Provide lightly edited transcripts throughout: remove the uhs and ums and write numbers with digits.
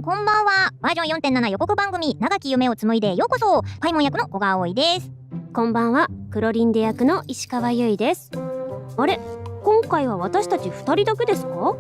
こんばんは。バージョン 4.7 予告番組長き夢を紡いでようこそ。パイモン役の小川葵です。こんばんは。クロリンデ役の石川優衣です。あれ、今回は私たち2人だけですか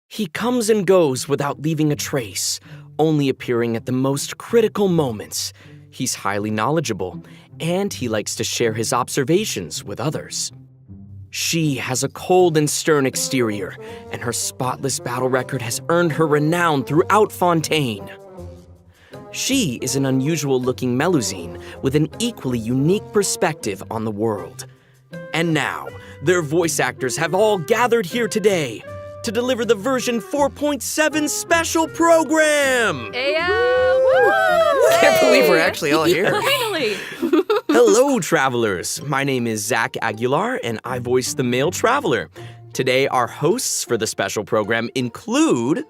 ？He comes and goes without leaving a trace, only appearing at the most critical moments. He's highly knowledgeable, and he likes to share his observations with others. She has a cold and stern exterior, and her spotless battle record has earned her renown throughout Fontaine. She is an unusual-looking Melusine with an equally unique perspective on the world. And now, their voice actors have all gathered here today to deliver the version 4.7 special program! I can't believe we're actually all here. Finally! Hello, travelers. My name is Zach Aguilar, and I voice the male traveler. Today, our hosts for the special program include...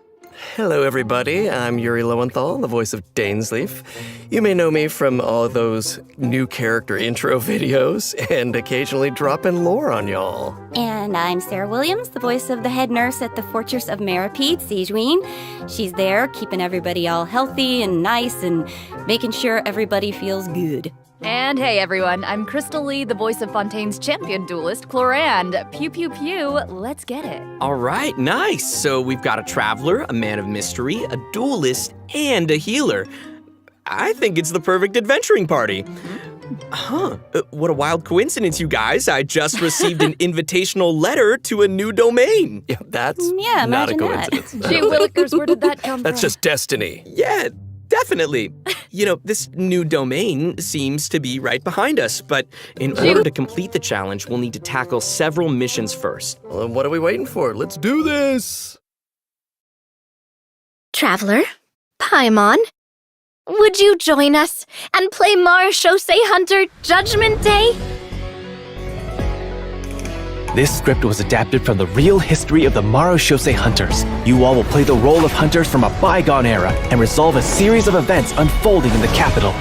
Hello, everybody. I'm Yuri Lowenthal, the voice of Dainsleif. You may know me from all those new character intro videos and occasionally dropping lore on y'all. And I'm Sarah Williams, the voice of the head nurse at the Fortress of Maripede, Sijuin. She's there keeping everybody all healthy and nice and making sure everybody feels good. And hey everyone, I'm Crystal Lee, the voice of Fontaine's champion duelist, Clorand. Pew pew pew, let's get it. All right, nice. So we've got a traveler, a man of mystery, a duelist, and a healer. I think it's the perfect adventuring party. What a wild coincidence, you guys. I just received an invitational letter to a new domain. Yeah, that's Yeah, not a imagine that. coincidence. Gee willikers, where did that come That's from? just destiny. Yeah, definitely. You know, this new domain seems to be right behind us, but in order to complete the challenge, we'll need to tackle several missions first. Well, then what are we waiting for? Let's do this! Traveler, Paimon, would you join us and play Marechaussee Hunter Judgment Day? This script was adapted from the real history of the Marechaussee Hunters. You all will play the role of hunters from a bygone era and resolve a series of events unfolding in the capital.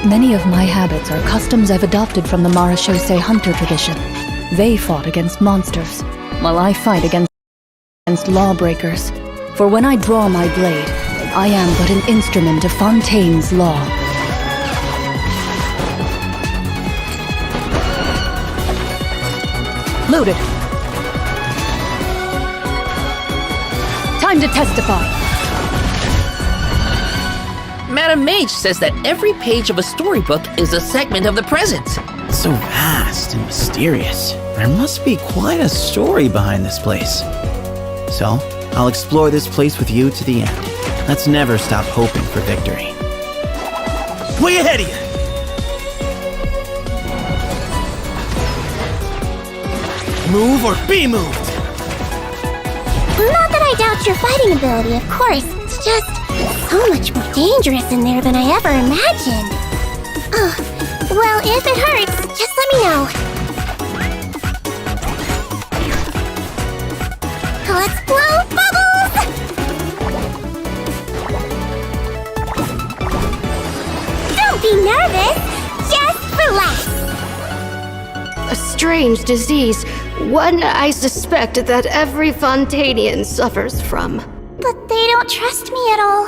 Many of my habits are customs I've adopted from the Marechaussee Hunter tradition. They fought against monsters, while I fight against lawbreakers. For when I draw my blade, I am but an instrument of Fontaine's law. Loaded. Time to testify. Madam Mage says that every page of a storybook is a segment of the present. So vast and mysterious. There must be quite a story behind this place. So, I'll explore this place with you to the end. Let's never stop hoping for victory. Way ahead of you! Move or be moved! Not that I doubt your fighting ability, of course. It's just so much more dangerous in there than I ever imagined. Well, if it hurts, just let me know. Let's blow bubbles! Don't be nervous, just relax. A strange disease, one I suspect that every Fontainian suffers from. But they don't trust me at all.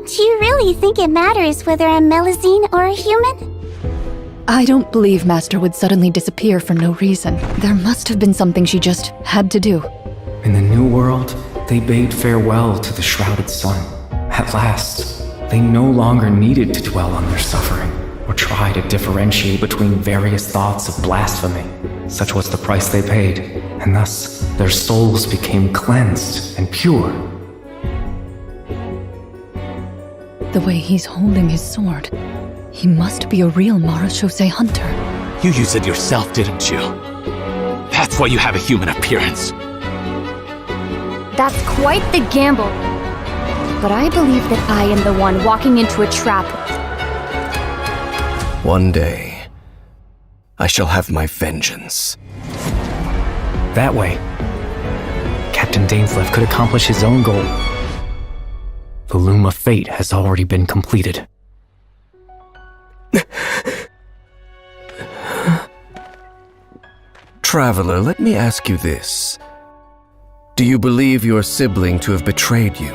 Do you really think it matters whether I'm Melusine or a human? I don't believe Master would suddenly disappear for no reason. There must have been something she just had to do. In the New World, they bade farewell to the shrouded sun. At last, they no longer needed to dwell on their suffering, or try to differentiate between various thoughts of blasphemy. Such was the price they paid, and thus their souls became cleansed and pure. The way he's holding his sword, he must be a real Marashose hunter. You used it yourself, didn't you? That's why you have a human appearance. That's quite the gamble. But I believe that I am the one walking into a trap. One day, I shall have my vengeance. That way, Captain Dainsleif could accomplish his own goal. The loom of fate has already been completed. Traveler, let me ask you this. Do you believe your sibling to have betrayed you?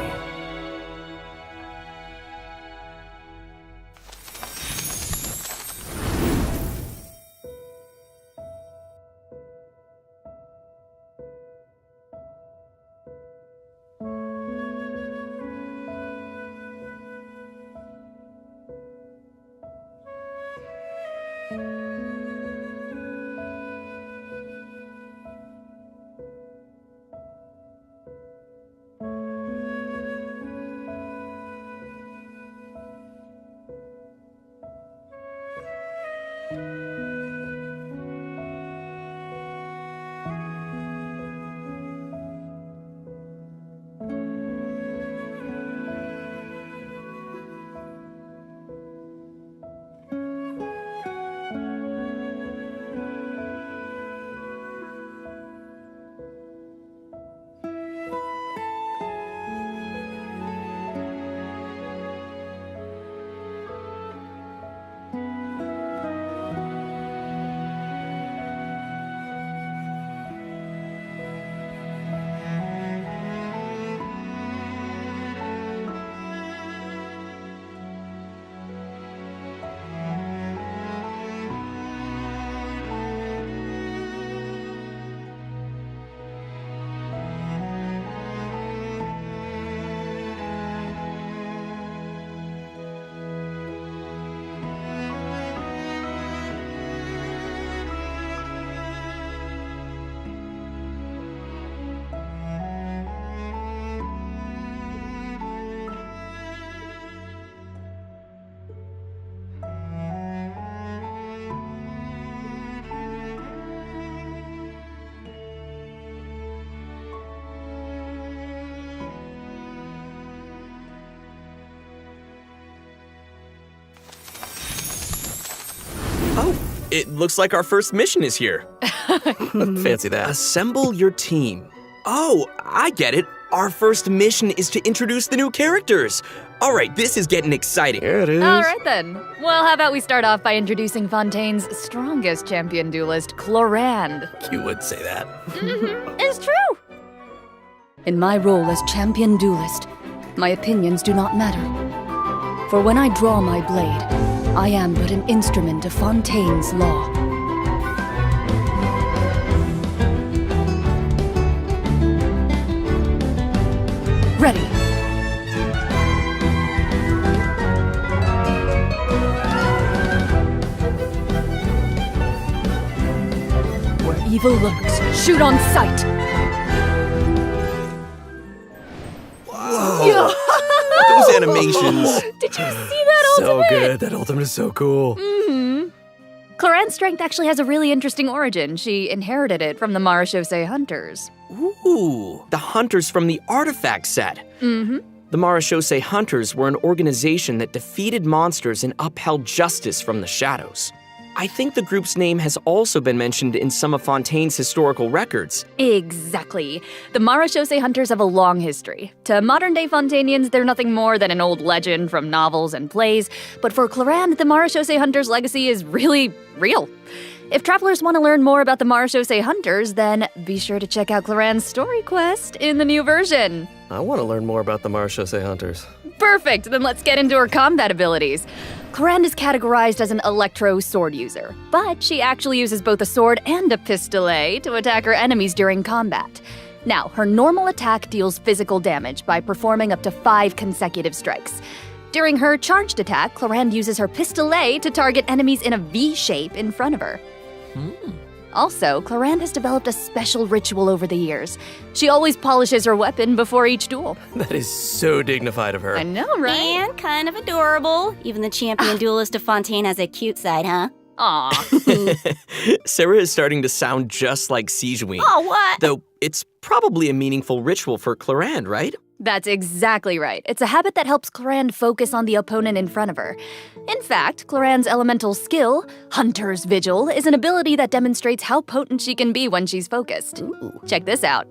It looks like our first mission is here. Fancy that. Assemble your team. Oh, I get it. Our first mission is to introduce the new characters. All right, this is getting exciting. Here it is. All right then. Well, how about we start off by introducing Fontaine's strongest champion duelist, Clorand. You would say that. It's true. In my role as champion duelist, my opinions do not matter. For when I draw my blade, I am but an instrument of Fontaine's law. Ready. Where evil lurks, shoot on sight. Whoa. Those animations. Did you see that So ultimate? good. That ultimate is so cool. Clorand's strength actually has a really interesting origin. She inherited it from the Marashose hunters. Ooh, the hunters from the artifact set. Mm-hmm. The Marashose Hunters were an organization that defeated monsters and upheld justice from the shadows. I think the group's name has also been mentioned in some of Fontaine's historical records. Exactly. The Marashose hunters have a long history. To modern-day Fontainians, they're nothing more than an old legend from novels and plays, but for Clorand, the Marashose hunters' legacy is really real. If travelers want to learn more about the Marashose hunters, then be sure to check out Clorand's story quest in the new version. I want to learn more about the Marashose hunters. Perfect! Then let's get into her combat abilities. Clorand is categorized as an electro sword user, but she actually uses both a sword and a pistolet to attack her enemies during combat. Now, her normal attack deals physical damage by performing up to 5 consecutive strikes. During her charged attack, Clorand uses her pistolet to target enemies in a V shape in front of her. Also, Clorand has developed a special ritual over the years. She always polishes her weapon before each duel. That is so dignified of her. I know, right? And kind of adorable. Even the champion duelist of Fontaine has a cute side, huh? Aw. Sarah is starting to sound just like Sigewinne. Oh, what? Though it's probably a meaningful ritual for Clorand, right? That's exactly right. It's a habit that helps Clorand focus on the opponent in front of her. In fact, Clorand's elemental skill, Hunter's Vigil, is an ability that demonstrates how potent she can be when she's focused. Ooh. Check this out.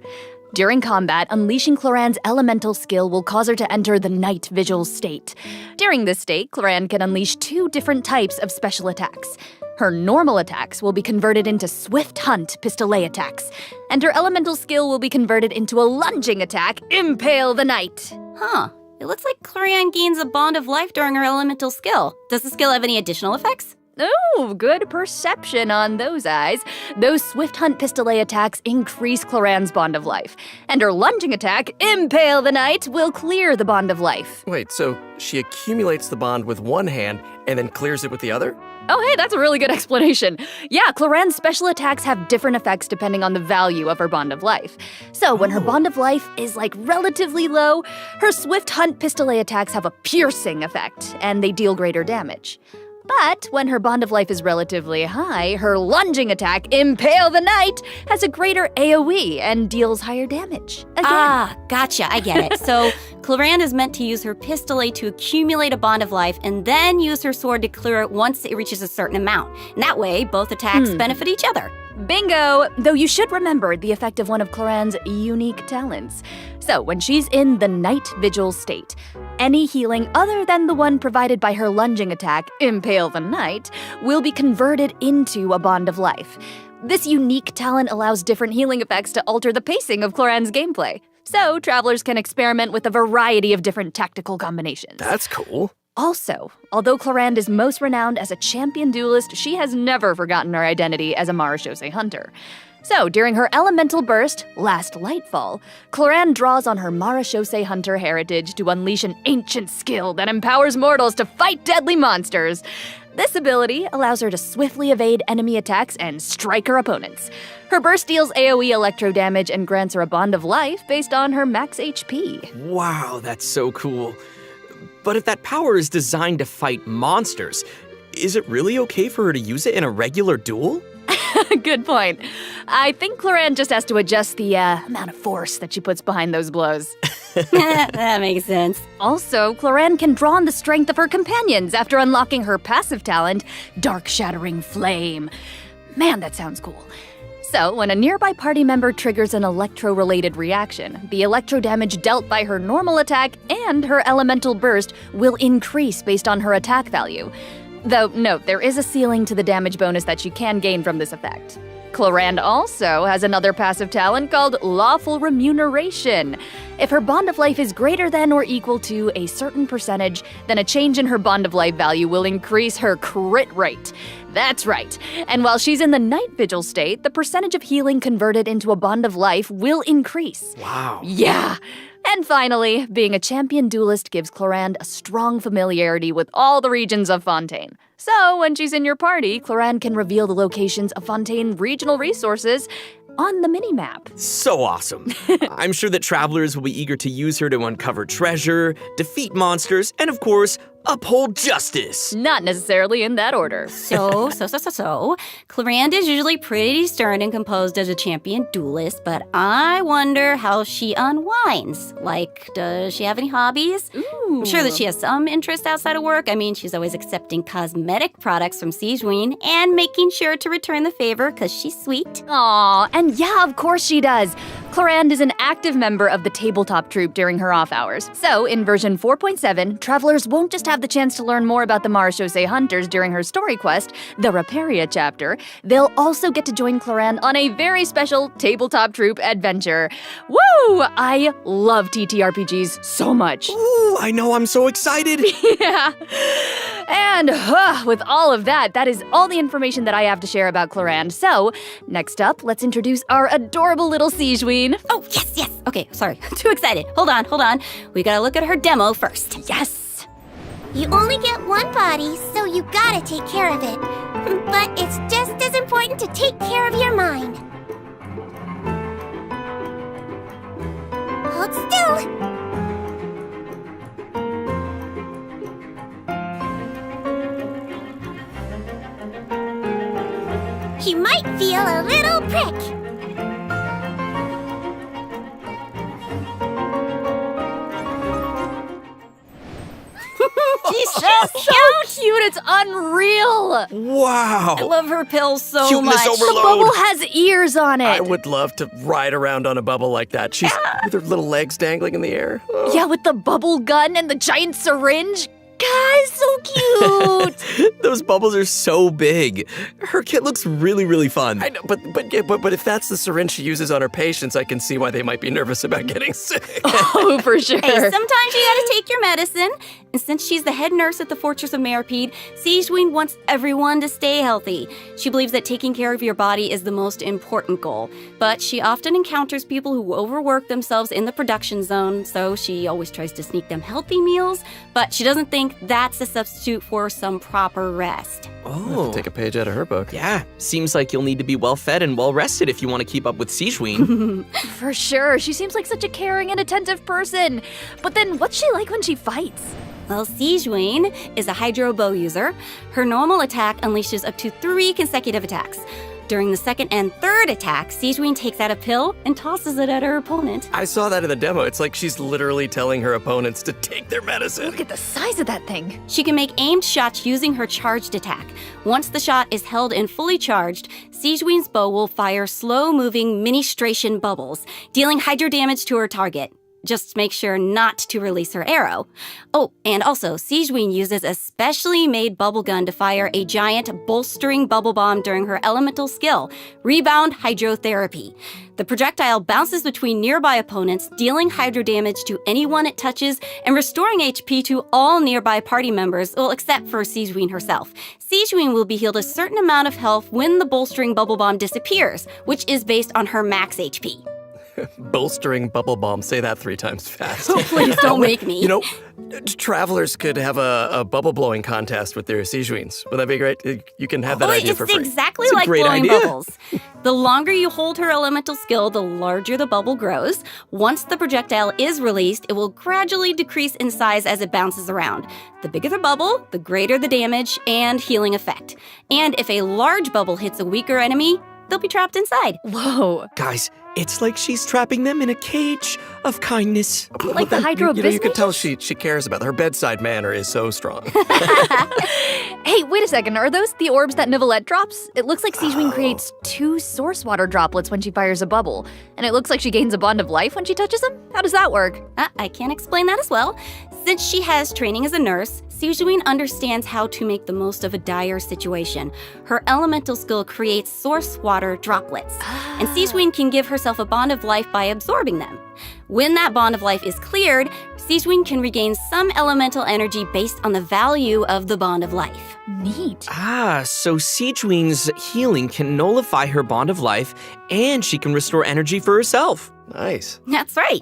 During combat, unleashing Clorand's elemental skill will cause her to enter the Night Vigil state. During this state, Clorand can unleash 2 different types of special attacks. Her normal attacks will be converted into Swift Hunt Pistolet attacks, and her elemental skill will be converted into a lunging attack, Impale the Knight. Huh. It looks like Clorand gains a bond of life during her elemental skill. Does the skill have any additional effects? Oh, good perception on those eyes. Those Swift Hunt Pistolet attacks increase Clorand's bond of life, and her lunging attack, Impale the Knight, will clear the bond of life. Wait, so she accumulates the bond with one hand and then clears it with the other? Oh, hey, that's a really good explanation. Yeah, Clorand's special attacks have different effects depending on the value of her bond of life. So when her bond of life is relatively low, her Swift Hunt Pistolet attacks have a piercing effect, and they deal greater damage. But when her bond of life is relatively high, her lunging attack, Impale the Knight, has a greater AoE and deals higher damage. Again. Ah, gotcha, I get it. So Clorand is meant to use her pistolet to accumulate a bond of life and then use her sword to clear it once it reaches a certain amount. And that way, both attacks benefit each other. Bingo! Though you should remember the effect of one of Clorand's unique talents. So when she's in the Night Vigil state, any healing other than the one provided by her lunging attack, Impale the Knight, will be converted into a bond of life. This unique talent allows different healing effects to alter the pacing of Clorand's gameplay. So travelers can experiment with a variety of different tactical combinations. That's cool. Also, although Clorand is most renowned as a champion duelist, she has never forgotten her identity as a Marechaussee hunter. So, during her elemental burst, Last Lightfall, Clorand draws on her Marechaussee hunter heritage to unleash an ancient skill that empowers mortals to fight deadly monsters. This ability allows her to swiftly evade enemy attacks and strike her opponents. Her burst deals AoE electro damage and grants her a bond of life based on her max HP. Wow, that's so cool. But if that power is designed to fight monsters, is it really okay for her to use it in a regular duel? Good point. I think Clorand just has to adjust the amount of force that she puts behind those blows. That makes sense. Also, Clorand can draw on the strength of her companions after unlocking her passive talent, Dark Shattering Flame. Man, that sounds cool. So, when a nearby party member triggers an electro-related reaction, the electro damage dealt by her normal attack and her elemental burst will increase based on her attack value. Though, note, there is a ceiling to the damage bonus that she can gain from this effect. Clorand also has another passive talent called Lawful Remuneration. If her bond of life is greater than or equal to a certain percentage, then a change in her bond of life value will increase her crit rate. That's right. And while she's in the Night Vigil state, the percentage of healing converted into a bond of life will increase. Wow. Yeah. And finally, being a champion duelist gives Clorand a strong familiarity with all the regions of Fontaine. So, when she's in your party, Clorand can reveal the locations of Fontaine regional resources on the minimap. So awesome. I'm sure that travelers will be eager to use her to uncover treasure, defeat monsters, and of course, uphold justice. Not necessarily in that order. So, Clorand is usually pretty stern and composed as a champion duelist, but I wonder how she unwinds. Like, does she have any hobbies? Ooh. I'm sure that she has some interest outside of work. I mean, she's always accepting cosmetic products from Sigewinne and making sure to return the favor because she's sweet. Aw, and yeah, of course she does. Clorand is an active member of the tabletop troupe during her off hours. So, in version 4.7, travelers won't just have the chance to learn more about the Marechaussee hunters during her story quest, the Raparia chapter, they'll also get to join Clorand on a very special tabletop troupe adventure. Woo! I love TTRPGs so much. Ooh, I know, I'm so excited. Yeah. And with all of that, that is all the information that I have to share about Clorand. So, next up, let's introduce our adorable little Sigewinne. Oh, yes. Okay, sorry. Too excited. Hold on. We gotta look at her demo first. Yes. You only get one body, so you gotta take care of it. But it's just as important to take care of your mind. Hold still. He might feel a little prick. She's so cute, it's unreal! Wow! I love her pills so Cuteness much. overload. The bubble has ears on it! I would love to ride around on a bubble like that. She's with her little legs dangling in the air. Oh. Yeah, with the bubble gun and the giant syringe. Guys, so cute! Those bubbles are so big. Her kit looks really, really fun. I know, but if that's the syringe she uses on her patients, I can see why they might be nervous about getting sick. Oh, for sure. Hey, sometimes you gotta take your medicine. And since she's the head nurse at the Fortress of Meripede, Sigewinne wants everyone to stay healthy. She believes that taking care of your body is the most important goal. But she often encounters people who overwork themselves in the production zone, so she always tries to sneak them healthy meals, but she doesn't think that's a substitute for some proper rest. Oh. Take a page out of her book. Yeah, seems like you'll need to be well-fed and well-rested if you want to keep up with Sigewinne. For sure, she seems like such a caring and attentive person. But then what's she like when she fights? Well, Sigewinne is a Hydro Bow user. Her normal attack unleashes up to 3 consecutive attacks. During the second and third attack, Sigewinne takes out a pill and tosses it at her opponent. I saw that in the demo. It's like she's literally telling her opponents to take their medicine. Look at the size of that thing. She can make aimed shots using her charged attack. Once the shot is held and fully charged, Sigewinne's bow will fire slow-moving ministration bubbles, dealing hydro damage to her target. Just make sure not to release her arrow. Oh, and also, Sigewinne uses a specially made bubble gun to fire a giant bolstering bubble bomb during her elemental skill, Rebound Hydrotherapy. The projectile bounces between nearby opponents, dealing hydro damage to anyone it touches and restoring HP to all nearby party members, well, except for Sigewinne herself. Sigewinne will be healed a certain amount of health when the bolstering bubble bomb disappears, which is based on her max HP. Bolstering bubble bomb. Say that 3 times fast. Oh, please don't make me. You know, travelers could have a bubble blowing contest with their Sigewinnes. Would that be great? You can have that idea for free. It's exactly It's a like great blowing idea. bubbles. The longer you hold her elemental skill, the larger the bubble grows. Once the projectile is released, it will gradually decrease in size as it bounces around. The bigger the bubble, the greater the damage and healing effect. And if a large bubble hits a weaker enemy, they'll be trapped inside. Whoa. Guys, it's like she's trapping them in a cage of kindness. Like the Hydro You can Business? tell she cares about them. Her bedside manner is so strong. Hey, wait a second. Are those the orbs that Nivelette drops? It looks like Sigewinne creates 2 source water droplets when she fires a bubble. And it looks like she gains a bond of life when she touches them? How does that work? I can explain that as well. Since she has training as a nurse, Sigewinne understands how to make the most of a dire situation. Her elemental skill creates source water droplets, and Sigewinne can give herself a bond of life by absorbing them. When that bond of life is cleared, Sigewinne can regain some elemental energy based on the value of the bond of life. Neat. So Sigewinne's healing can nullify her bond of life, and she can restore energy for herself. Nice. That's right.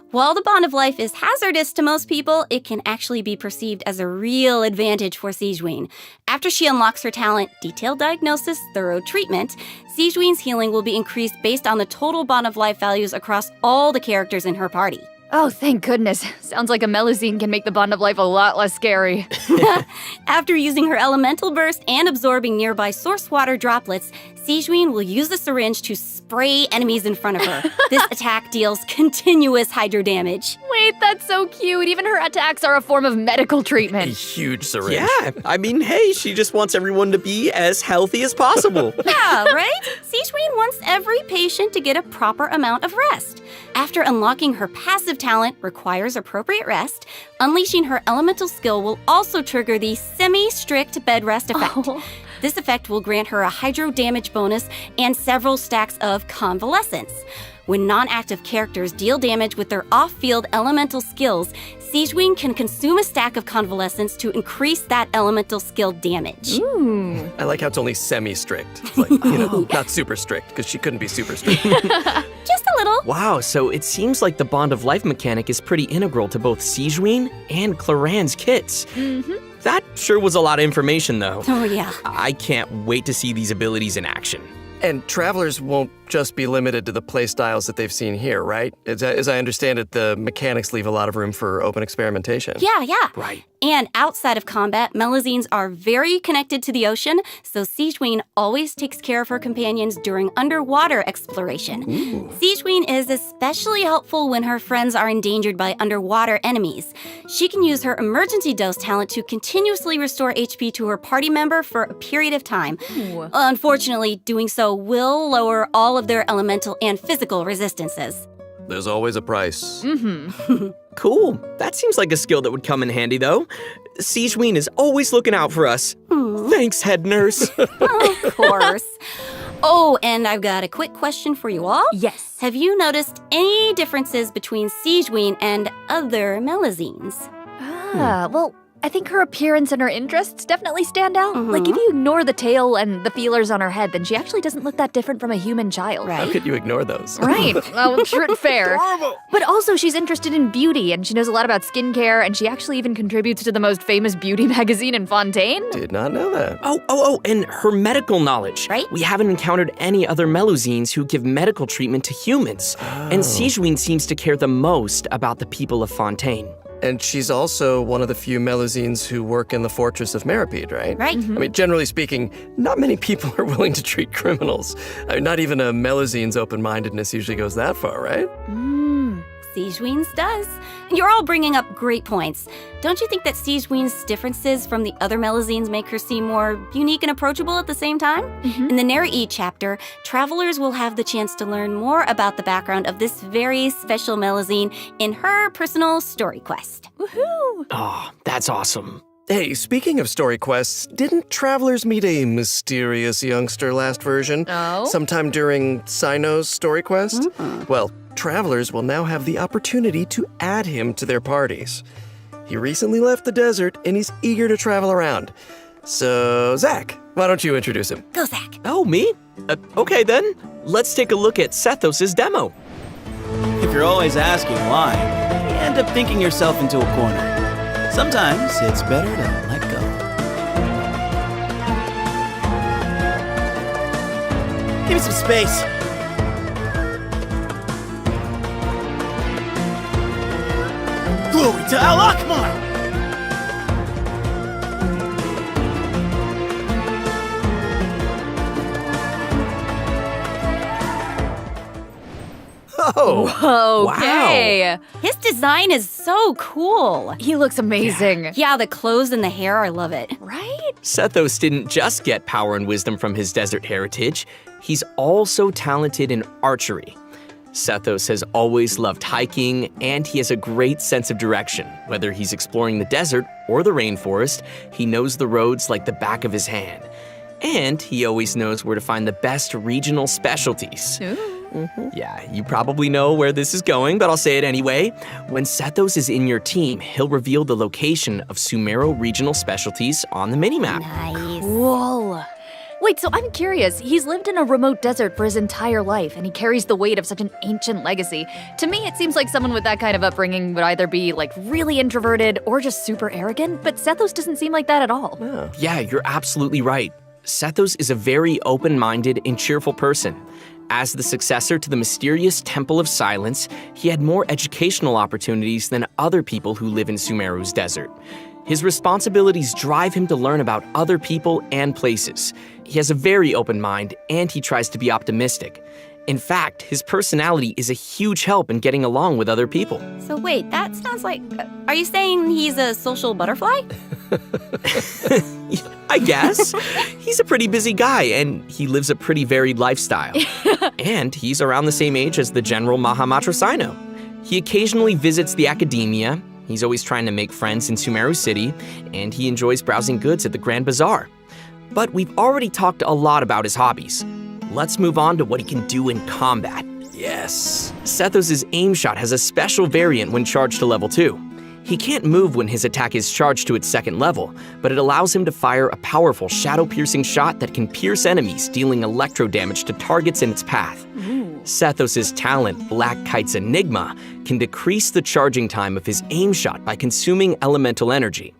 While the bond of life is hazardous to most people, it can actually be perceived as a real advantage for Sigewinne. After she unlocks her talent, Detailed Diagnosis, Thorough Treatment, Sigewinne's healing will be increased based on the total bond of life values across all the characters in her party. Oh, thank goodness. Sounds like a Melusine can make the bond of life a lot less scary. After using her elemental burst and absorbing nearby source water droplets, Sigewinne will use the syringe to spray enemies in front of her. This attack deals continuous hydro damage. Wait, that's so cute. Even her attacks are a form of medical A treatment. huge syringe. Yeah, I mean, hey, she just wants everyone to be as healthy as possible. Yeah, right? Sigewinne wants every patient to get a proper amount of rest. After unlocking her passive talent requires appropriate rest, unleashing her elemental skill will also trigger the semi-strict bed rest effect. Oh. This effect will grant her a hydro damage bonus and several stacks of convalescence. When non-active characters deal damage with their off-field elemental skills, Sigewinne can consume a stack of convalescence to increase that elemental skill damage. I like how it's only semi-strict. It's like, not super strict, because she couldn't be super strict. Just a little. Wow, so it seems like the bond of life mechanic is pretty integral to both Sigewinne and Claran's kits. Mm-hmm. That sure was a lot of information, though. Oh, yeah. I can't wait to see these abilities in action. And travelers won't just be limited to the playstyles that they've seen here, right? As I understand it, the mechanics leave a lot of room for open experimentation. Yeah. Right. And outside of combat, Melazines are very connected to the ocean, so Sigewinne always takes care of her companions during underwater exploration. Sigewinne is especially helpful when her friends are endangered by underwater enemies. She can use her emergency dose talent to continuously restore HP to her party member for a period of time. Unfortunately, doing so will lower all of their elemental and physical resistances. There's always a price. Cool. That seems like a skill that would come in handy, though. Sigewinne is always looking out for us. Thanks, head nurse. Of course. Oh, and I've got a quick question for you all. Yes. Have you noticed any differences between Sigewinne and other Melazines? Well, I think her appearance and her interests definitely stand out. Like, if you ignore the tail and the feelers on her head, then she actually doesn't look that different from a human child. Right. How could you ignore those? Right. Well, true, fair. But also, she's interested in beauty, and she knows a lot about skincare, and she actually even contributes to the most famous beauty magazine in Fontaine. Did not know that. Oh, and her medical knowledge. Right. We haven't encountered any other Melazines who give medical treatment to humans. And Sigewinne seems to care the most about the people of Fontaine. And she's also one of the few Melazines who work in the Fortress of Meripede, right? Right. I mean, generally speaking, not many people are willing to treat criminals. I mean, not even a Melazine's open-mindedness usually goes that far, right? Sigewinne's does. You're all bringing up great points. Don't you think that Sigewinne's differences from the other Melazines make her seem more unique and approachable at the same time? In the Nerai chapter, travelers will have the chance to learn more about the background of this very special Melazine in her personal story quest. Woohoo! Oh, that's awesome. Hey, speaking of story quests, didn't travelers meet a mysterious youngster last version? Oh? Sometime during Sino's story quest? Well, travelers will now have the opportunity to add him to their parties. He recently left the desert and he's eager to travel around. So, Zach, why don't you introduce him? Go, Zach. Oh, me? Okay then. Let's take a look at Sethos' demo. If you're always asking why, you end up thinking yourself into a corner. Sometimes it's better to let go. Give me some space. Glory to Al Akmar! Oh, Okay. His design is so cool. He looks amazing. Yeah, the clothes and the hair, I love it. Right? Sethos didn't just get power and wisdom from his desert heritage, he's also talented in archery. Sethos has always loved hiking, and he has a great sense of direction. Whether he's exploring the desert or the rainforest, he knows the roads like the back of his hand. And he always knows where to find the best regional specialties. Yeah, you probably know where this is going, but I'll say it anyway. When Sethos is in your team, he'll reveal the location of Sumero regional specialties on the minimap. Nice. Cool. Wait, so I'm curious. He's lived in a remote desert for his entire life, and he carries the weight of such an ancient legacy. To me, it seems like someone with that kind of upbringing would either be, like, really introverted or just super arrogant, but Sethos doesn't seem like that at all. Yeah, you're absolutely right. Sethos is a very open-minded and cheerful person. As the successor to the mysterious Temple of Silence, he had more educational opportunities than other people who live in Sumeru's desert. His responsibilities drive him to learn about other people and places. He has a very open mind, and he tries to be optimistic. In fact, his personality is a huge help in getting along with other people. So wait, that sounds like... are you saying he's a social butterfly? I guess. He's a pretty busy guy, and he lives a pretty varied lifestyle. And he's around the same age as the General Mahamatra Sino. He occasionally visits the academia. He's always trying to make friends in Sumeru City, and he enjoys browsing goods at the Grand Bazaar. But we've already talked a lot about his hobbies. Let's move on to what he can do in combat. Yes. Sethos' aim shot has a special variant when charged to level 2. He can't move when his attack is charged to its second level, but it allows him to fire a powerful shadow-piercing shot that can pierce enemies, dealing electro damage to targets in its path. Sethos' talent, Black Kite's Enigma, can decrease the charging time of his aim shot by consuming elemental energy.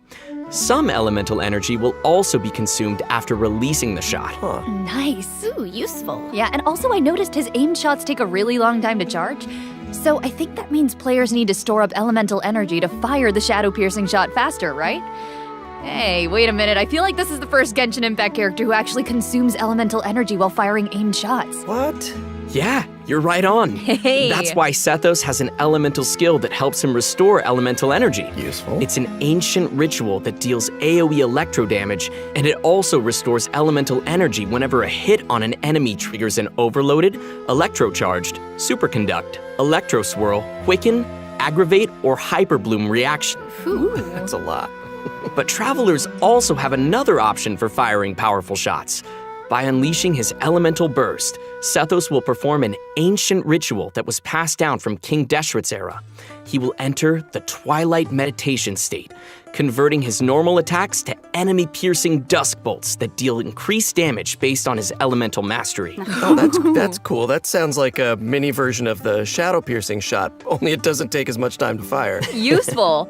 Some elemental energy will also be consumed after releasing the shot. Nice. Ooh, useful. Yeah, and also I noticed his aimed shots take a really long time to charge. So I think that means players need to store up elemental energy to fire the shadow-piercing shot faster, right? Hey, wait a minute. I feel like this is the first Genshin Impact character who actually consumes elemental energy while firing aimed shots. What? Yeah, you're right on. Hey. That's why Sethos has an elemental skill that helps him restore elemental energy. Useful. It's an ancient ritual that deals AoE electro damage, and it also restores elemental energy whenever a hit on an enemy triggers an overloaded, electrocharged, superconduct, electroswirl, quicken, aggravate, or hyperbloom reaction. That's a lot. But travelers also have another option for firing powerful shots. By unleashing his elemental burst, Sethos will perform an ancient ritual that was passed down from King Deshret's era. He will enter the Twilight Meditation state, converting his normal attacks to enemy-piercing dusk bolts that deal increased damage based on his elemental mastery. Oh, that's cool. That sounds like a mini version of the shadow-piercing shot, only it doesn't take as much time to fire. Useful.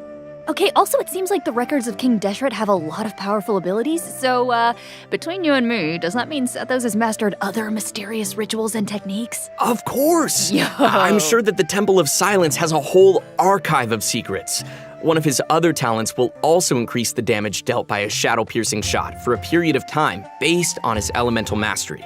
Okay, also it seems like the records of King Deshret have a lot of powerful abilities, so between you and me, does that mean Sethos has mastered other mysterious rituals and techniques? Of course! Yo. I'm sure that the Temple of Silence has a whole archive of secrets. One of his other talents will also increase the damage dealt by a shadow-piercing shot for a period of time based on his elemental mastery.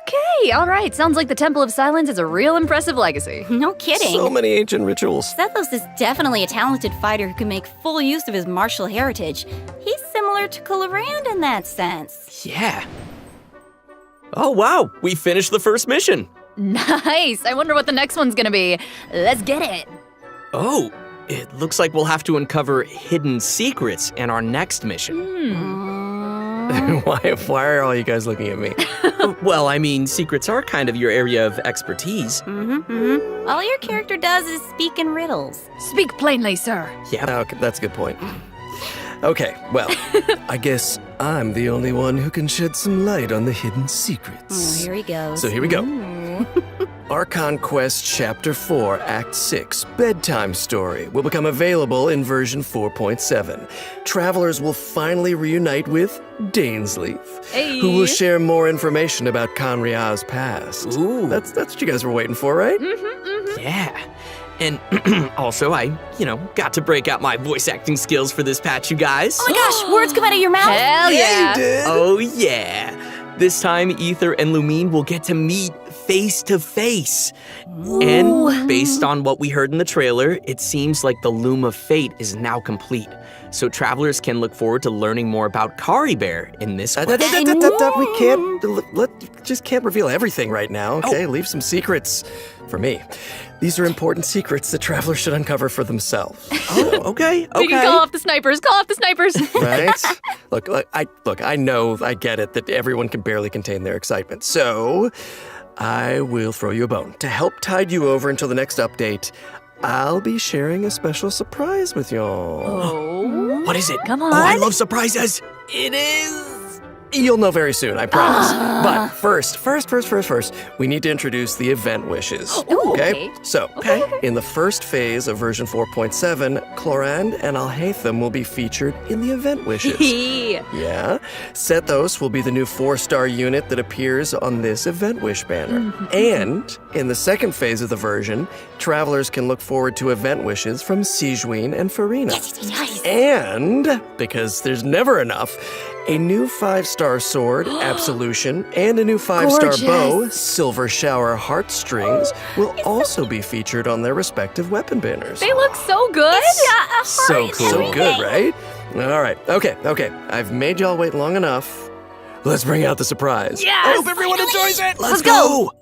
Okay, all right. Sounds like the Temple of Silence is a real impressive legacy. No kidding. So many ancient rituals. Sethos is definitely a talented fighter who can make full use of his martial heritage. He's similar to Colorand in that sense. Yeah. Oh wow, we finished the first mission. Nice. I wonder what the next one's gonna be. Let's get it. Oh, it looks like we'll have to uncover hidden secrets in our next mission. Why are all you guys looking at me? Well, I mean, secrets are kind of your area of expertise. All your character does is speak in riddles. Speak plainly, sir. Yeah. Okay, that's a good point. Okay, well, I guess I'm the only one who can shed some light on the hidden secrets. Oh, here he goes. So here we go. Archon Quest Chapter 4, Act 6, Bedtime Story will become available in version 4.7. Travelers will finally reunite with Dainsleif, who will share more information about Conria's past. Ooh. That's what you guys were waiting for, right? Yeah. And also, I got to break out my voice acting skills for this patch, you guys. Oh my gosh, words come out of your mouth. Hell yeah. You did. Oh yeah. This time, Ether and Lumine will get to meet face to face. And based on what we heard in the trailer, it seems like the Loom of Fate is now complete. So travelers can look forward to learning more about Kari Bear in this quest. We just can't reveal everything right now, okay? Leave some secrets for me. These are important secrets that travelers should uncover for themselves. Oh, okay. We can call off the snipers. Call off the snipers. Right? I know, I get it that everyone can barely contain their excitement. So, I will throw you a bone. To help tide you over until the next update, I'll be sharing a special surprise with y'all. Oh. What is it? Come on. Oh, I love surprises. It is... You'll know very soon, I promise. But first, we need to introduce the event wishes. Okay. So, in the first phase of version 4.7, Clorand and Alhaitham will be featured in the event wishes. Yeah. Sethos will be the new 4-star unit that appears on this event wish banner. And in the second phase of the version, travelers can look forward to event wishes from Sigewinne and Farina. Nice. And, because there's never enough, a new 5-star sword, Absolution, and a new 5-star bow, Silver Shower Heartstrings, will also be featured on their respective weapon banners. They look so good. So cool. So good, right? All right. Okay. I've made y'all wait long enough. Let's bring out the surprise. Yes! I hope everyone enjoys it. Let's go.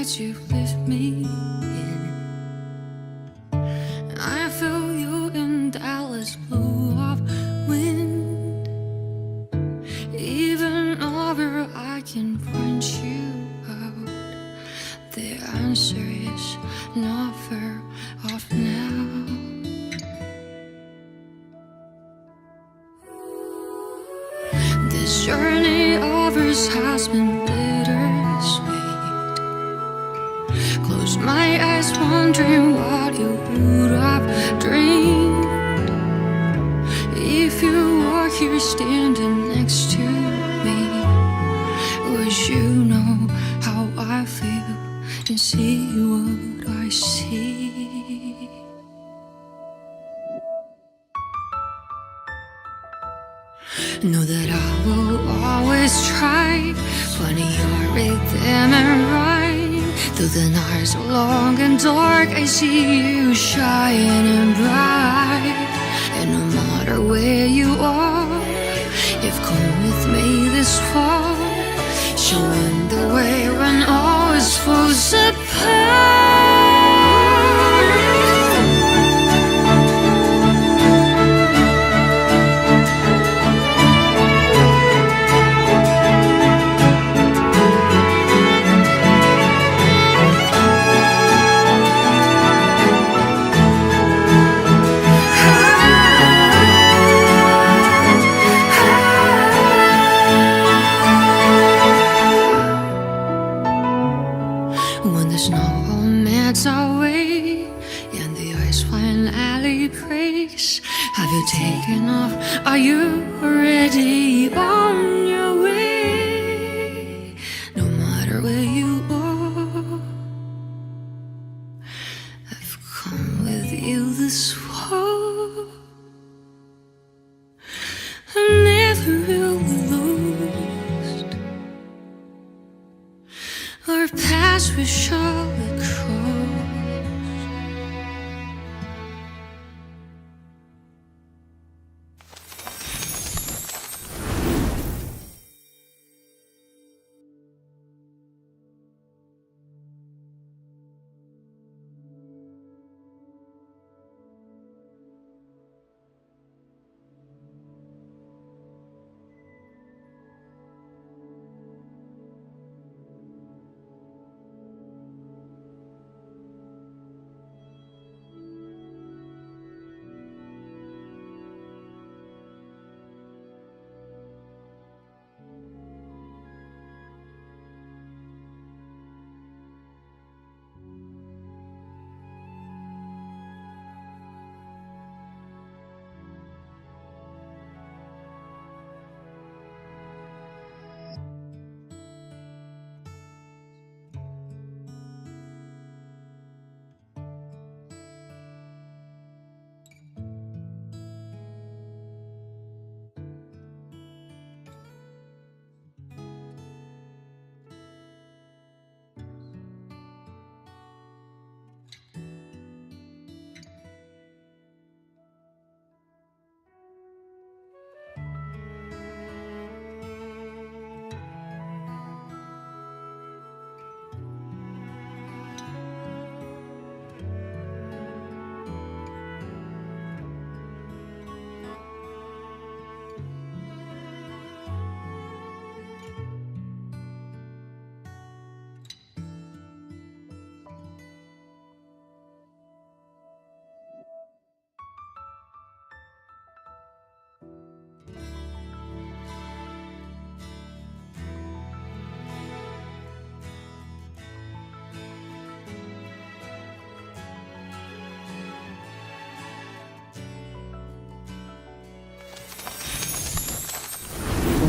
nights you lift me in. I feel you in Dallas, blew off wind. Even over, I can point you out. The answer is not far off now. This journey of ours has been bittersweet. Close my eyes, wondering what you would have dreamed if you were here standing next to me. Would you know how I feel and see what I see? Know that I will always try, putting your rhythm and rhyme. Through the nights so long and dark, I see you shining bright. And no matter where you are, you've come with me this far, showing the way when all is falls apart. When the snow melts away and the ice finally breaks, have you taken off? Are you already on your way? No matter where you are, I've come with you this far. I'm never really lost. Our paths will surely cross.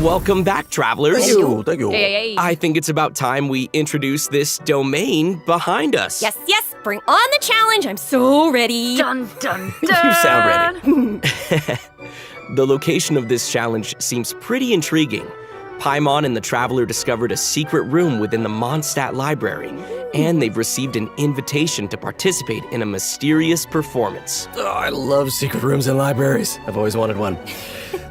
Welcome back, travelers. Thank you. Hey. I think it's about time we introduce this domain behind us. Yes, bring on the challenge. I'm so ready. Dun dun You dun. sound ready. The location of this challenge seems pretty intriguing. Paimon and the Traveler discovered a secret room within the Mondstadt Library, and they've received an invitation to participate in a mysterious performance. Oh, I love secret rooms in libraries. I've always wanted one.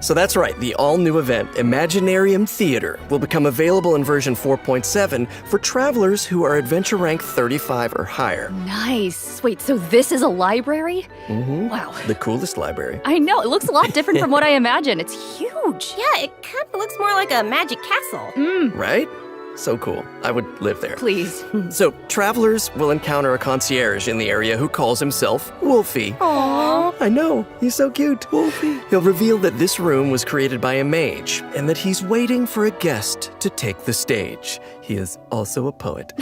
So that's right, the all-new event, Imaginarium Theater, will become available in version 4.7 for travelers who are adventure rank 35 or higher. Nice. Wait, so this is a library? Wow. The coolest library. I know, it looks a lot different from what I imagined. It's huge. Yeah, it kind of looks more like a magic castle. Right? So cool. I would live there. Please. So, travelers will encounter a concierge in the area who calls himself Wolfie. Aww. I know, he's so cute. Wolfie. He'll reveal that this room was created by a mage and that he's waiting for a guest to take the stage. He is also a poet.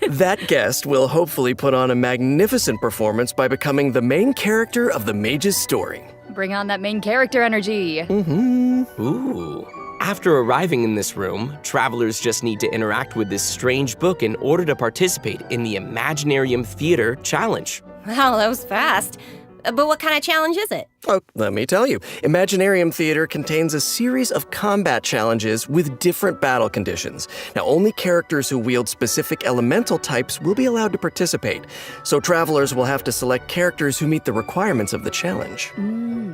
That guest will hopefully put on a magnificent performance by becoming the main character of the mage's story. Bring on that main character energy. Ooh. After arriving in this room, travelers just need to interact with this strange book in order to participate in the Imaginarium Theater Challenge. Wow, that was fast. But what kind of challenge is it? Oh, let me tell you. Imaginarium Theater contains a series of combat challenges with different battle conditions. Now, only characters who wield specific elemental types will be allowed to participate. So travelers will have to select characters who meet the requirements of the challenge.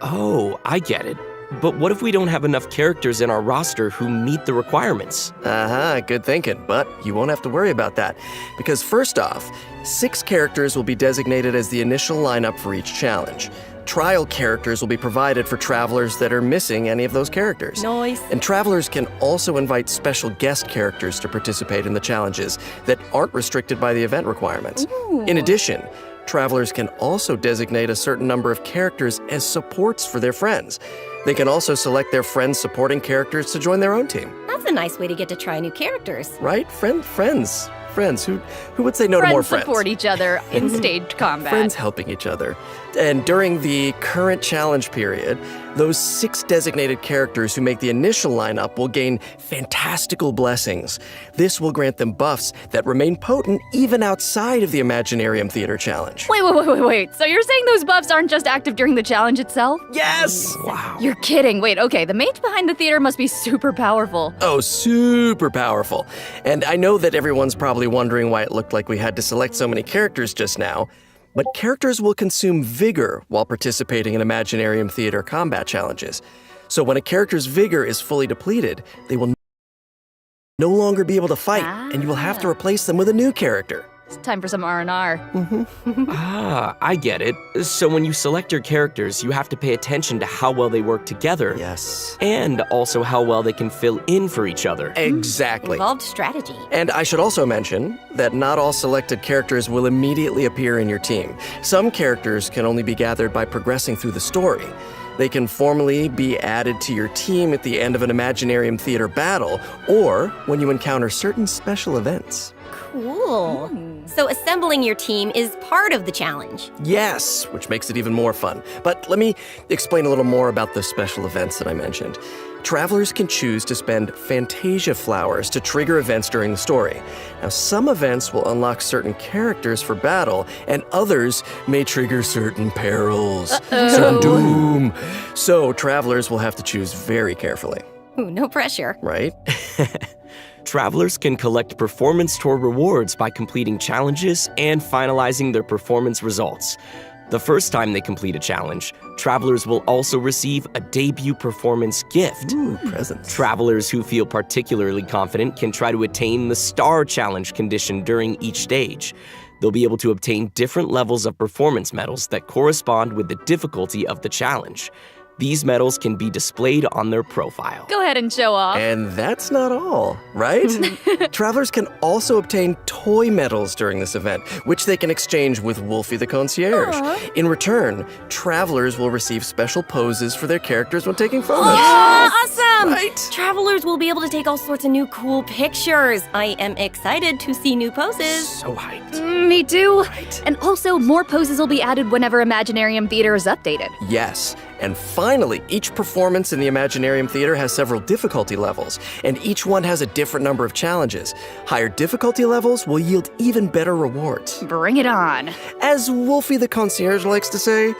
Oh, I get it. But what if we don't have enough characters in our roster who meet the requirements? Good thinking, but you won't have to worry about that. Because first off, 6 characters will be designated as the initial lineup for each challenge. Trial characters will be provided for travelers that are missing any of those characters. Nice. And travelers can also invite special guest characters to participate in the challenges that aren't restricted by the event requirements. In addition, travelers can also designate a certain number of characters as supports for their friends. They can also select their friends' supporting characters to join their own team. That's a nice way to get to try new characters. Right? Friends. Who would say no to more friends? Friends support each other in staged combat. Friends helping each other. And during the current challenge period, those 6 designated characters who make the initial lineup will gain fantastical blessings. This will grant them buffs that remain potent even outside of the Imaginarium Theater Challenge. Wait. So you're saying those buffs aren't just active during the challenge itself? Yes! Wow. You're kidding. Wait, okay, the mage behind the theater must be super powerful. Oh, super powerful. And I know that everyone's probably wondering why it looked like we had to select so many characters just now, but characters will consume vigor while participating in Imaginarium Theater combat challenges. So when a character's vigor is fully depleted, they will no longer be able to fight, and you will have to replace them with a new character. It's time for some R&R. I get it. So when you select your characters, you have to pay attention to how well they work together. Yes. And also how well they can fill in for each other. Exactly. Involved strategy. And I should also mention that not all selected characters will immediately appear in your team. Some characters can only be gathered by progressing through the story. They can formally be added to your team at the end of an Imaginarium Theater battle, or when you encounter certain special events. Cool. So assembling your team is part of the challenge. Yes, which makes it even more fun. But let me explain a little more about the special events that I mentioned. Travelers can choose to spend Fantasia flowers to trigger events during the story. Now, some events will unlock certain characters for battle, and others may trigger certain perils, certain doom. So, travelers will have to choose very carefully. Ooh, no pressure. Right? Travelers can collect performance toward rewards by completing challenges and finalizing their performance results. The first time they complete a challenge, travelers will also receive a debut performance gift. Ooh, presents. Travelers who feel particularly confident can try to attain the Star Challenge condition during each stage. They'll be able to obtain different levels of performance medals that correspond with the difficulty of the challenge. These medals can be displayed on their profile. Go ahead and show off. And that's not all, right? Travelers can also obtain toy medals during this event, which they can exchange with Wolfie the Concierge. In return, travelers will receive special poses for their characters when taking photos. Oh, awesome! Right? Travelers will be able to take all sorts of new cool pictures. I am excited to see new poses. So hyped. Me too. And also, more poses will be added whenever Imaginarium Theater is updated. Yes. And finally, each performance in the Imaginarium Theater has several difficulty levels, and each one has a different number of challenges. Higher difficulty levels will yield even better rewards. Bring it on. As Wolfie the Concierge likes to say,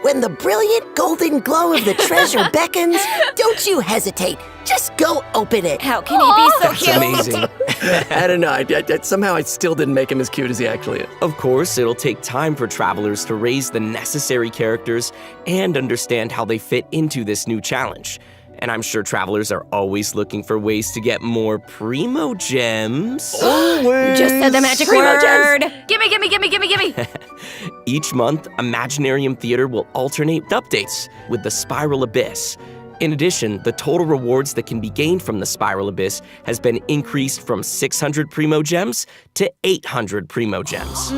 when the brilliant golden glow of the treasure beckons, don't you hesitate. Just go open it. How can he be so That's cute? amazing. I don't know, somehow I still didn't make him as cute as he actually is. Of course, it'll take time for travelers to raise the necessary characters and understand how they fit into this new challenge. And I'm sure travelers are always looking for ways to get more primo gems. You just said the magic word. Gimme! Each month, Imaginarium Theater will alternate with updates with the Spiral Abyss. In addition, the total rewards that can be gained from the Spiral Abyss has been increased from 600 primo gems to 800 primo gems.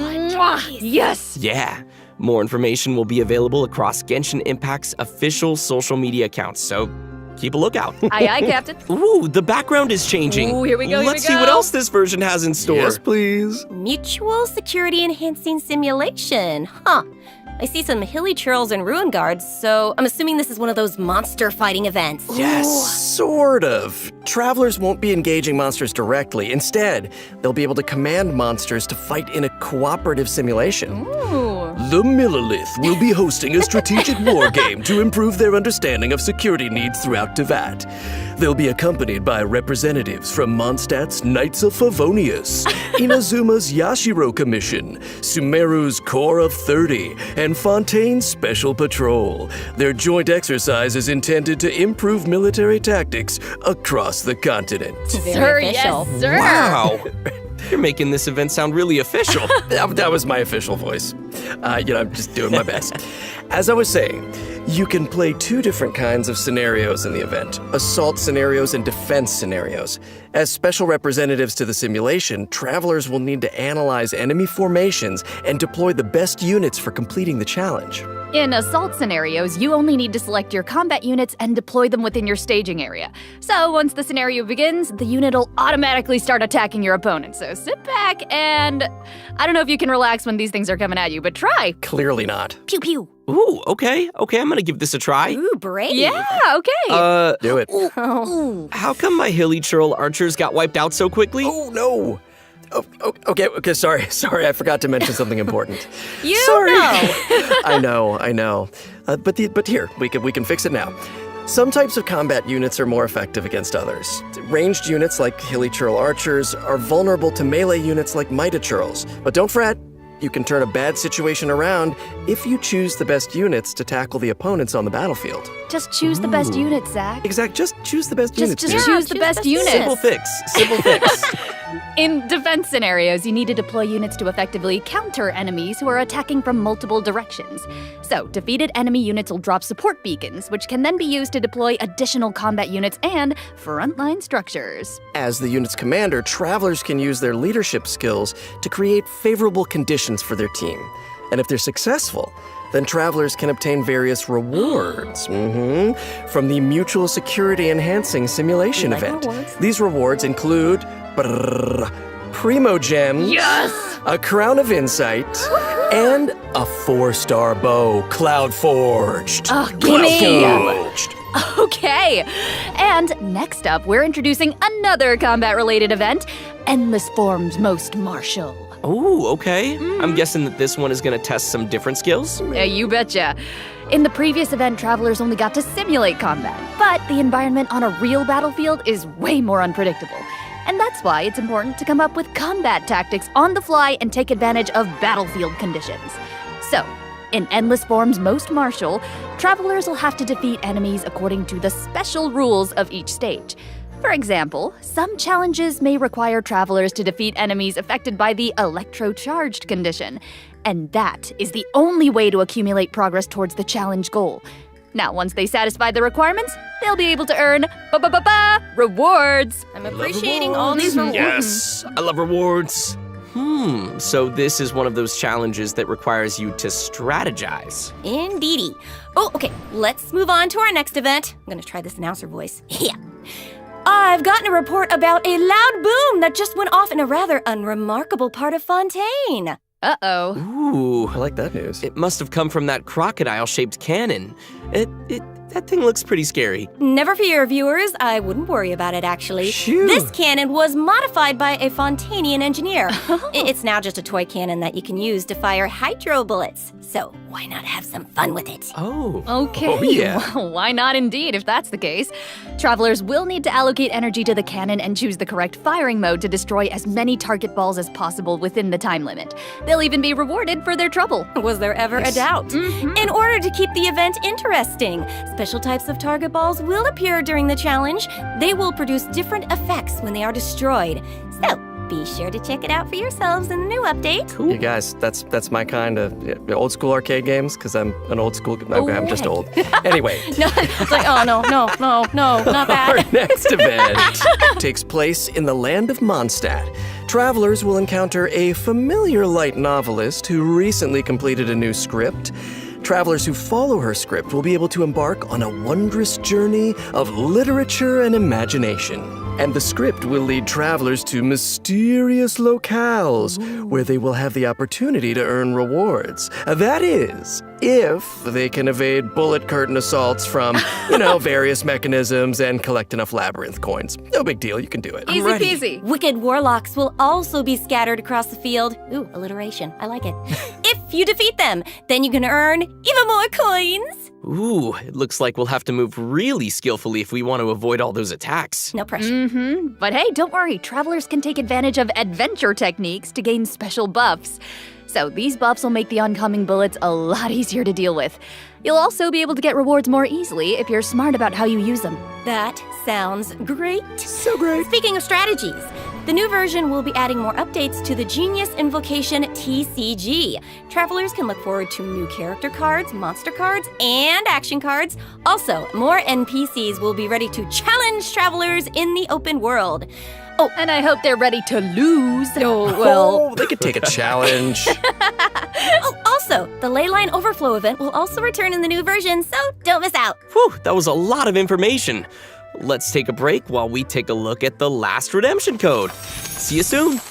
Yes! Yeah. More information will be available across Genshin Impact's official social media accounts, so keep a lookout. Aye, Captain. Ooh, the background is changing. Ooh, here we go, Let's see what else this version has in store. Yes, please. Mutual security enhancing simulation. Huh. I see some hilly churls and ruin guards, so I'm assuming this is one of those monster fighting events. Yes, sort of. Travelers won't be engaging monsters directly. Instead, they'll be able to command monsters to fight in a cooperative simulation. The Millilith will be hosting a strategic war game to improve their understanding of security needs throughout Tevat. They'll be accompanied by representatives from Mondstadt's Knights of Favonius, Inazuma's Yashiro Commission, Sumeru's Corps of 30, and Fontaine's Special Patrol. Their joint exercise is intended to improve military tactics across the continent. Sir, yes, sir. Wow. You're making this event sound really official. That was my official voice. I'm just doing my best. As I was saying, you can play two different kinds of scenarios in the event: assault scenarios and defense scenarios. As special representatives to the simulation, travelers will need to analyze enemy formations and deploy the best units for completing the challenge. In assault scenarios, you only need to select your combat units and deploy them within your staging area. So once the scenario begins, the unit will automatically start attacking your opponent. So sit back and... I don't know if you can relax when these things are coming at you, but try. Clearly not. Pew pew. Ooh, okay, I'm gonna give this a try. Ooh, brave. Yeah, okay. Do it. How come my hilly churl archers got wiped out so quickly? Oh, no. Okay, sorry, I forgot to mention something important. Sorry. I know. But here, we can fix it now. Some types of combat units are more effective against others. Ranged units like hilly churl archers are vulnerable to melee units like Mida churls. But don't fret, you can turn a bad situation around if you choose the best units to tackle the opponents on the battlefield. Just choose the best unit, Zach. Exact, just choose the best units. Just dude. choose the best unit. Simple fix. In defense scenarios, you need to deploy units to effectively counter enemies who are attacking from multiple directions. So, defeated enemy units will drop support beacons, which can then be used to deploy additional combat units and frontline structures. As the unit's commander, travelers can use their leadership skills to create favorable conditions for their team. And if they're successful, then travelers can obtain various rewards from the Mutual Security Enhancing Simulation event. These rewards include Primo Gems, a Crown of Insight, and a 4-star bow, Cloud Forged. Forged. Okay. And next up, we're introducing another combat-related event, Endless Forms Most Martial. Ooh, okay. I'm guessing that this one is gonna test some different skills? Yeah, you betcha. In the previous event, travelers only got to simulate combat, but the environment on a real battlefield is way more unpredictable. And that's why it's important to come up with combat tactics on the fly and take advantage of battlefield conditions. So, in Endless Forms Most Martial, travelers will have to defeat enemies according to the special rules of each stage. For example, some challenges may require travelers to defeat enemies affected by the electro-charged condition, and that is the only way to accumulate progress towards the challenge goal. Now, once they satisfy the requirements, they'll be able to earn rewards. I'm appreciating all these rewards. Yes, I love rewards. So this is one of those challenges that requires you to strategize. Indeedy. Oh, okay, let's move on to our next event. I'm gonna try this announcer voice. Yeah. I've gotten a report about a loud boom that just went off in a rather unremarkable part of Fontaine. Uh-oh. Ooh, I like that news. It must have come from that crocodile-shaped cannon. That thing looks pretty scary. Never fear, viewers. I wouldn't worry about it, actually. Phew. This cannon was modified by a Fontanian engineer. It's now just a toy cannon that you can use to fire hydro bullets. So, why not have some fun with it? Oh. Okay, Oh, yeah. well, why not indeed, if that's the case? Travelers will need to allocate energy to the cannon and choose the correct firing mode to destroy as many target balls as possible within the time limit. They'll even be rewarded for their trouble. Was there ever a doubt? In order to keep the event interesting, special types of target balls will appear during the challenge. They will produce different effects when they are destroyed. So, be sure to check it out for yourselves in the new update. You guys, that's my kind of old school arcade games, because I'm an old school. Okay, I'm just old. Anyway. No, it's like, oh, no, not that. Our next event takes place in the land of Mondstadt. Travelers will encounter a familiar light novelist who recently completed a new script. Travelers who follow her script will be able to embark on a wondrous journey of literature and imagination. And the script will lead travelers to mysterious locales where they will have the opportunity to earn rewards. That is, if they can evade bullet curtain assaults from, various mechanisms and collect enough labyrinth coins. No big deal, you can do it. Easy peasy. Wicked warlocks will also be scattered across the field. Ooh, alliteration. I like it. If you defeat them, then you can earn even more coins. Ooh, it looks like we'll have to move really skillfully if we want to avoid all those attacks. No pressure. But hey, don't worry. Travelers can take advantage of adventure techniques to gain special buffs. So these buffs will make the oncoming bullets a lot easier to deal with. You'll also be able to get rewards more easily if you're smart about how you use them. That sounds great. So great. Speaking of strategies, the new version will be adding more updates to the Genius Invocation TCG. Travelers can look forward to new character cards, monster cards, and action cards. Also, more NPCs will be ready to challenge travelers in the open world. Oh, and I hope they're ready to lose. Oh, they could take a challenge. Also, the Leyline Overflow event will also return in the new version, so don't miss out. Whew, that was a lot of information. Let's take a break while we take a look at the last redemption code. See you soon.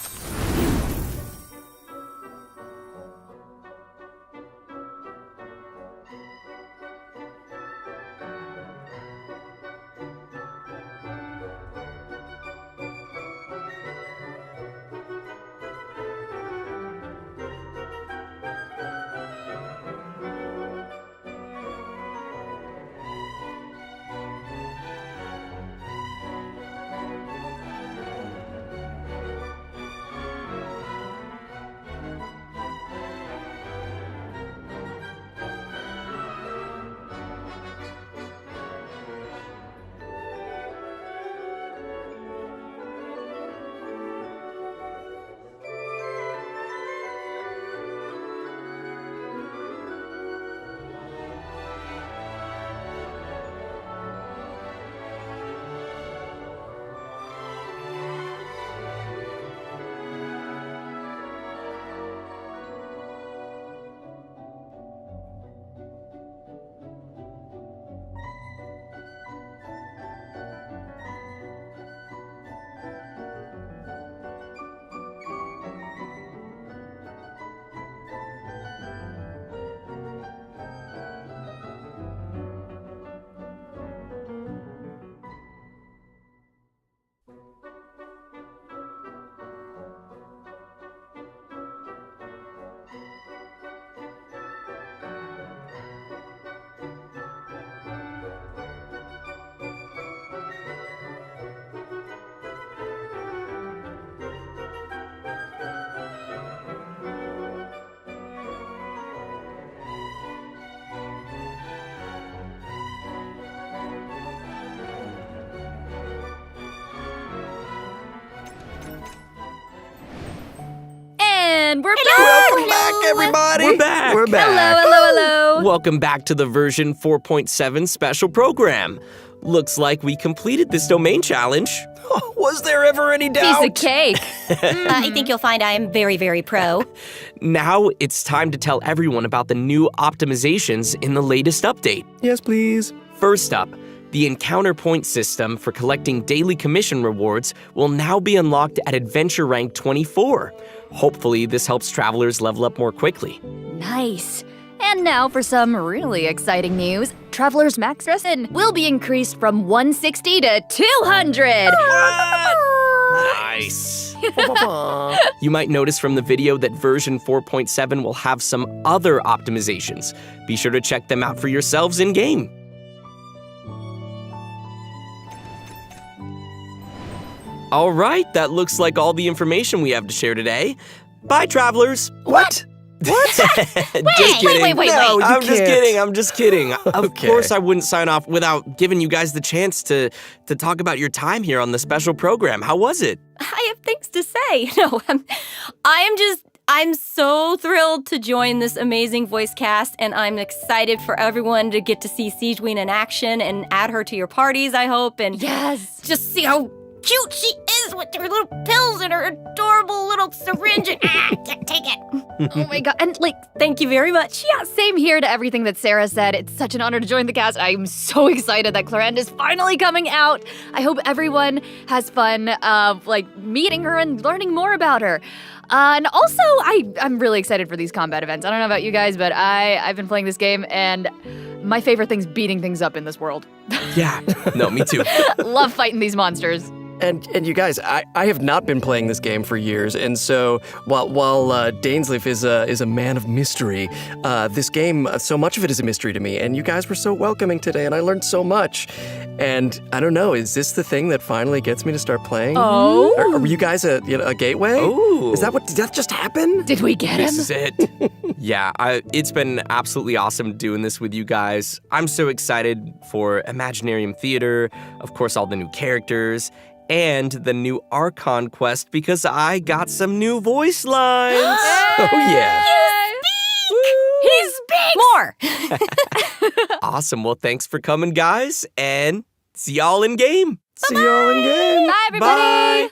And we're back! Welcome back, everybody! We're back! We're back! Hello! Welcome back to the version 4.7 special program. Looks like we completed this domain challenge. Oh, was there ever any doubt? Piece of cake. I think you'll find I am very, very pro. Now it's time to tell everyone about the new optimizations in the latest update. Yes, please. First up, the encounter point system for collecting daily commission rewards will now be unlocked at adventure rank 24. Hopefully, this helps travelers level up more quickly. Nice. And now for some really exciting news. Travelers' max lesson will be increased from 160 to 200. Nice. You might notice from the video that version 4.7 will have some other optimizations. Be sure to check them out for yourselves in-game. All right, that looks like all the information we have to share today. Bye, travelers. What? What? Just kidding. Wait. No, I'm just kidding. Of Okay. course I wouldn't sign off without giving you guys the chance to talk about your time here on the special program. How was it? I have things to say. No, I'm so thrilled to join this amazing voice cast, and I'm excited for everyone to get to see Siegeween in action and add her to your parties, I hope, and Yes. just see how cute she is with her little pills and her adorable little syringe. And, take it. Oh my god. And like, Thank you very much. yeah, same here to everything that Sarah said. It's such an honor to join the cast. I'm so excited that Clarend is finally coming out. I hope everyone has fun meeting her and learning more about her. And also, I'm really excited for these combat events. I don't know about you guys, but I've been playing this game, and my favorite thing's beating things up in this world. Yeah. No, me too. Love fighting these monsters. And you guys, I have not been playing this game for years, and so while Dainsleif is a man of mystery, this game, so much of it is a mystery to me. And you guys were so welcoming today, and I learned so much. And I don't know, is this the thing that finally gets me to start playing? Oh. Are you guys a gateway? Oh. Did that just happen? Did we get him? This is it. Yeah, it's been absolutely awesome doing this with you guys. I'm so excited for Imaginarium Theater, of course, all the new characters, and the new Archon quest because I got some new voice lines. Oh, yeah. He speaks! More! Awesome. Well, thanks for coming, guys, and see y'all in game. See y'all in game. Bye, everybody. Bye.